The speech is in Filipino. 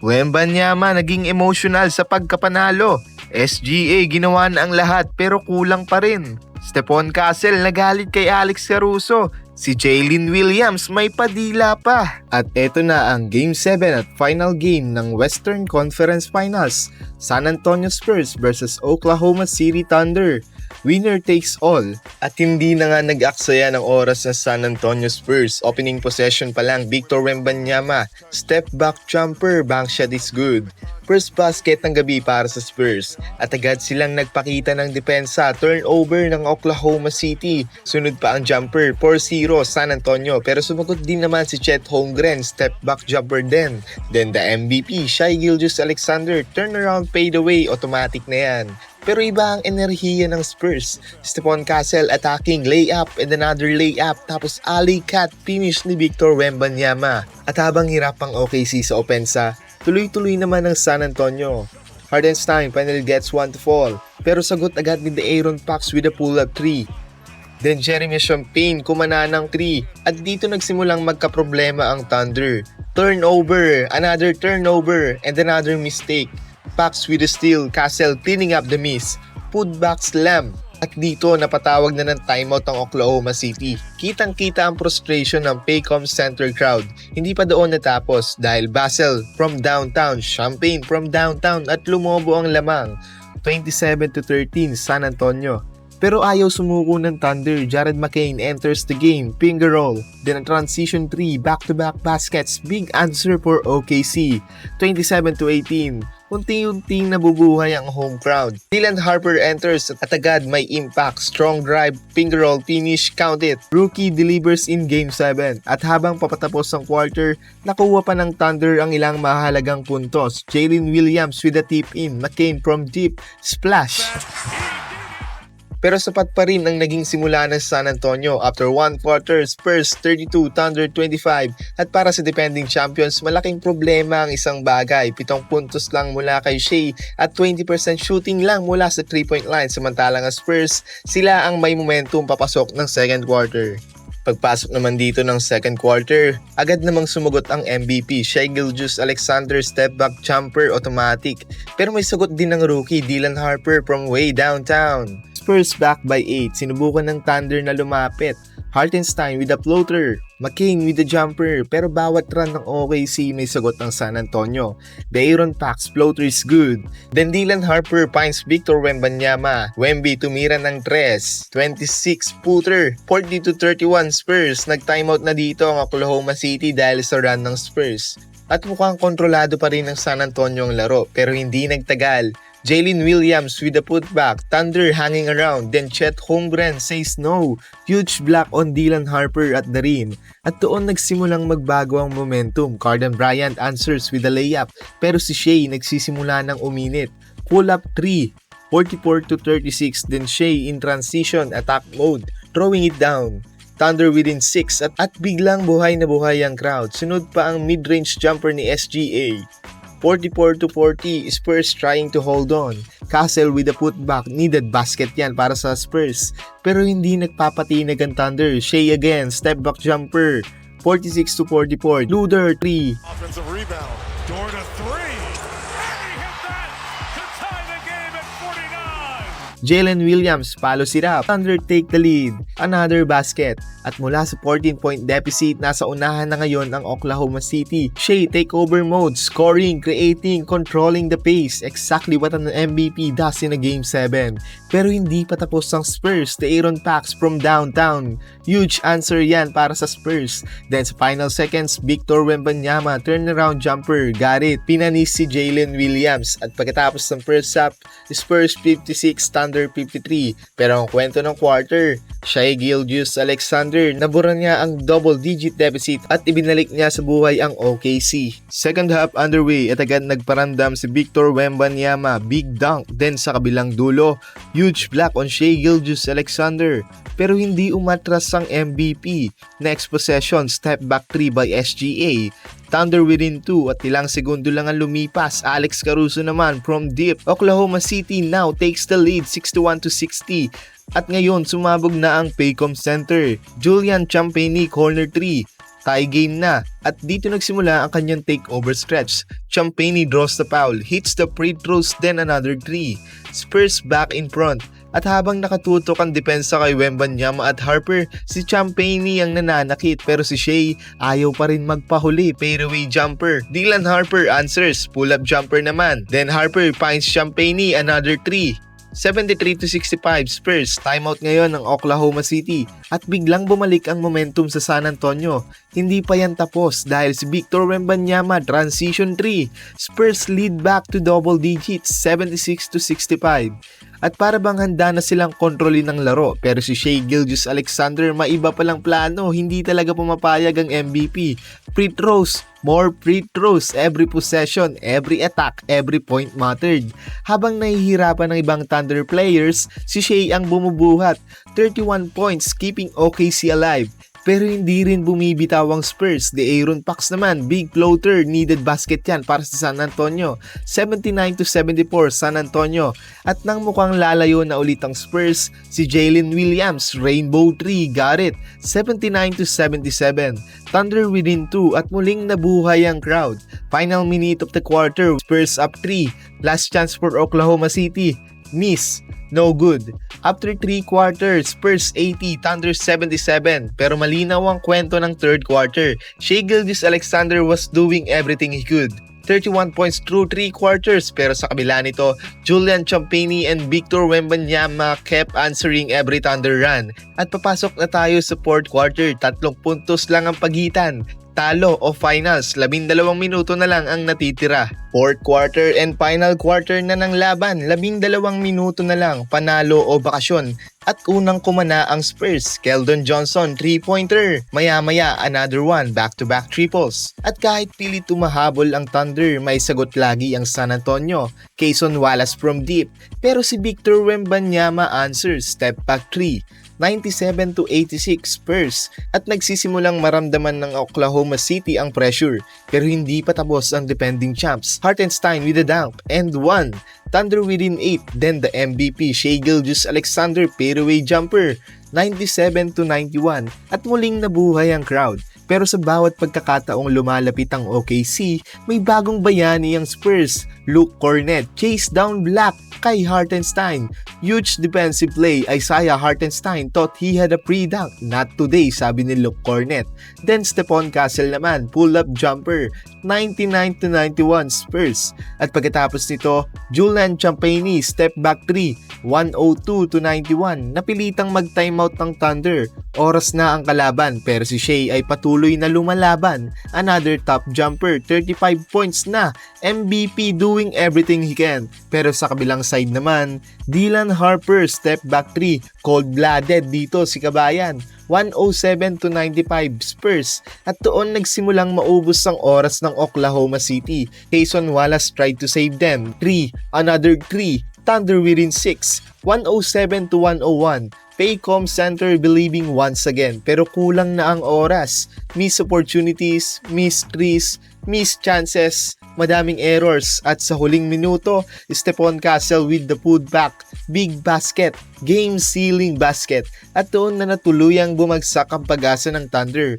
Wembanyama naging emotional sa pagkapanalo. SGA ginawa na ang lahat pero kulang pa rin. Stephon Castle nagalit kay Alex Caruso. Si Jalen Williams may padila pa. At eto na ang Game 7 at final game ng Western Conference Finals. San Antonio Spurs versus Oklahoma City Thunder. Winner takes all. At hindi na nga nag-aksaya ng oras sa San Antonio Spurs. Opening possession pa lang, Victor Wembanyama. Step back jumper, bank shot is good. First basket ng gabi para sa Spurs. At agad silang nagpakita ng depensa. Turnover ng Oklahoma City. Sunod pa ang jumper, 4-0 San Antonio. Pero sumagot din naman si Chet Holmgren. Step back jumper din. Then the MVP, Shai Gilgeous-Alexander. Turnaround fadeaway, automatic na yan. Pero iba ang enerhiya ng Spurs. Stephon Castle attacking layup and another layup tapos alley cut finish ni Victor Wembanyama. At habang hirap ang OKC sa opensa, tuloy-tuloy naman ng San Antonio. Hardenstein finally gets one to fall pero sagot agad ni De'Aaron Fox with a pull-up 3. Then Jeremy Champagne kumana ng 3 at dito nagsimulang magkaproblema ang Thunder. Turnover, another turnover and another mistake. Fox with a steal, Castle cleaning up the miss. Putback slam. At dito napatawag na ng timeout ang Oklahoma City. Kitang-kita ang frustration ng Paycom Center crowd. Hindi pa doon natapos dahil Basel from downtown, Champagne from downtown at lumobo ang lamang. 27-13 San Antonio. Pero ayaw sumuko ng Thunder. Jared McCain enters the game, finger roll. Then a transition 3, back-to-back baskets, big answer for OKC. 27-18. Unti-unting nabubuhay ang home crowd. Dylan Harper enters at agad may impact. Strong drive, finger roll, finish, count it. Rookie delivers in Game 7. At habang papatapos ang quarter, nakuha pa ng Thunder ang ilang mahalagang puntos. Jalen Williams with a tip in. McCain from deep, splash. Pero sapat pa rin ang naging simula ng San Antonio. After one quarter, Spurs 32, Thunder 25. At para sa defending champions, malaking problema ang isang bagay. 7 puntos lang mula kay Shai at 20% shooting lang mula sa 3-point line. Samantalang ang Spurs, sila ang may momentum papasok ng second quarter. Pagpasok naman dito ng second quarter, agad namang sumagot ang MVP, Shai Gilgeous-Alexander step back jumper automatic. Pero may sagot din ng rookie, Dylan Harper from way downtown. Spurs back by 8, sinubukan ng Thunder na lumapit. Hartenstein with a floater, McCain with a jumper, pero bawat run ng OKC may sagot ng San Antonio. De'Aaron Fox floater is good. Then Dylan Harper finds Victor Wembanyama. Wemby tumira ng 3, 26-footer, 40-31 Spurs. Nag-timeout na dito ang Oklahoma City dahil sa run ng Spurs. At mukhang kontrolado pa rin ng San Antonio ang laro, pero hindi nagtagal. Jalen Williams with a putback, Thunder hanging around, then Chet Holmgren says no. Huge block on Dylan Harper at the rim. At doon nagsimulang magbago ang momentum. Carden Bryant answers with a layup, pero si Shai nagsisimula ng uminit. Pull up 3, 44-36, then Shai in transition attack mode, throwing it down. Thunder within 6 at biglang buhay na buhay ang crowd. Sunod pa ang mid-range jumper ni SGA. 44-40, Spurs trying to hold on. Castle with a putback, needed basket yan para sa Spurs. Pero hindi nagpapatinag ang Thunder. Shai again, step back jumper. 46-44, Luder 3. Offensive rebound, Dort a 3. And he hit that to tie the game at 49. Jalen Williams follows it up. Thunder take the lead. Another basket. At mula sa 14-point deficit, nasa unahan na ngayon ang Oklahoma City. Shai takeover mode, scoring, creating, controlling the pace. Exactly what an MVP does in a Game 7. Pero hindi pa tapos ang Spurs. De'Aaron Fox from downtown. Huge answer yan para sa Spurs. Then sa final seconds, Victor Wembanyama, turnaround jumper. Got it. Pinanis si Jalen Williams. At pagkatapos ng first half, Spurs 56, Thunder 53. Pero ang kwento ng quarter, Shai Gilgeous-Alexander, nabura niya ang double-digit deficit at ibinalik niya sa buhay ang OKC. Second half underway at agad nagparandam si Victor Wembanyama, big dunk, then sa kabilang dulo, huge block on Shai Gilgeous-Alexander. Pero hindi umatras ang MVP. Next possession, step back 3 by SGA. Thunder within 2 at ilang segundo lang ang lumipas. Alex Caruso naman from deep. Oklahoma City now takes the lead 61-60. At ngayon sumabog na ang Paycom Center. Julian Champagnie corner 3. tie game na at dito nagsimula ang kanyang takeover stretch. Champagny draws the foul, hits the free throws, then another 3. Spurs back in front. At habang nakatutok ang depensa kay Wembanyama at Harper, si Champagny ang nananakit pero si Shea ayaw pa rin magpahuli, fadeaway jumper. Dylan Harper answers, pull-up jumper naman. Then Harper finds Champagny, another 3. 73-65 Spurs, timeout ngayon ng Oklahoma City at biglang bumalik ang momentum sa San Antonio. Hindi pa yan tapos dahil si Victor Wembanyama transition 3. Spurs lead back to double digits 76-65. At para bang handa na silang kontrolin ng laro pero si Shai Gilgeous-Alexander maiba palang plano, hindi talaga pumapayag ang MVP. Free throws, more free throws, every possession, every attack, every point mattered. Habang nahihirapan ng ibang Thunder players, si Shai ang bumubuhat, 31 points keeping OKC alive. Pero hindi rin bumibitaw ang Spurs. De'Aaron Fox naman, big floater, needed basket yan para sa San Antonio. 79-74 San Antonio. At nang mukhang lalayo na ulit ang Spurs, si Jalen Williams, rainbow 3, got it. 79-77. Thunder within 2 at muling nabuhay ang crowd. Final minute of the quarter, Spurs up 3. Last chance for Oklahoma City. Miss. No good. After 3 quarters, Spurs 80, Thunder 77. Pero malinaw ang kwento ng third quarter. Shai Gilgeous-Alexander was doing everything he could. 31 points through 3 quarters pero sa kabila nito, Julian Champagny and Victor Wembanyama kept answering every Thunder run. At papasok na tayo sa fourth quarter, 3 puntos lang ang pagitan. Talo o finals, 12 minuto na lang ang natitira. Fourth quarter and final quarter na ng laban, 12 minuto na lang, panalo o bakasyon. At unang kumana ang Spurs, Keldon Johnson 3-pointer. Maya-maya another one, back-to-back triples. At kahit pilit tumahabol ang Thunder, may sagot lagi ang San Antonio. Cason Wallace from deep. Pero si Victor Wembanyama answers, step back 3. 97-86 Spurs at nagsisimulang maramdaman ng Oklahoma City ang pressure pero hindi pa tapos ang defending champs. Hartenstein with a dunk and 1. Thunder within 8, then the MVP Shai Gilgeous-Alexander fadeaway jumper 97-91 at muling nabuhay ang crowd. Pero sa bawat pagkakataong lumalapit ang OKC, may bagong bayani ang Spurs. Luke Cornett chase down Black kay Hartenstein. Huge defensive play, Isaiah Hartenstein thought he had a free dunk. Not today, sabi ni Luke Cornett. Then Stephon Castle naman, pull-up jumper, 99-91 Spurs. At pagkatapos nito, Julian Champagny step back 3, 102-91. Napilitang mag-timeout ng Thunder. Oras na ang kalaban pero si Shai ay patuloy na lumalaban. Another top jumper, 35 points na. MVP doing everything he can. Pero sa kabilang side naman, Dylan Harper step back 3, cold-blooded dito si Kabayan. 107-95 Spurs at doon nagsimulang maubos ang oras ng Oklahoma City. Cason Wallace tried to save them. 3, another 3, Thunder within 6, 107-101. Paycom Center believing once again pero kulang na ang oras. Miss opportunities, miss threes, miss chances, madaming errors at sa huling minuto, Stephon Castle with the putback, big basket, game-sealing basket at doon na natuluyang bumagsak ang pag-asa ng Thunder.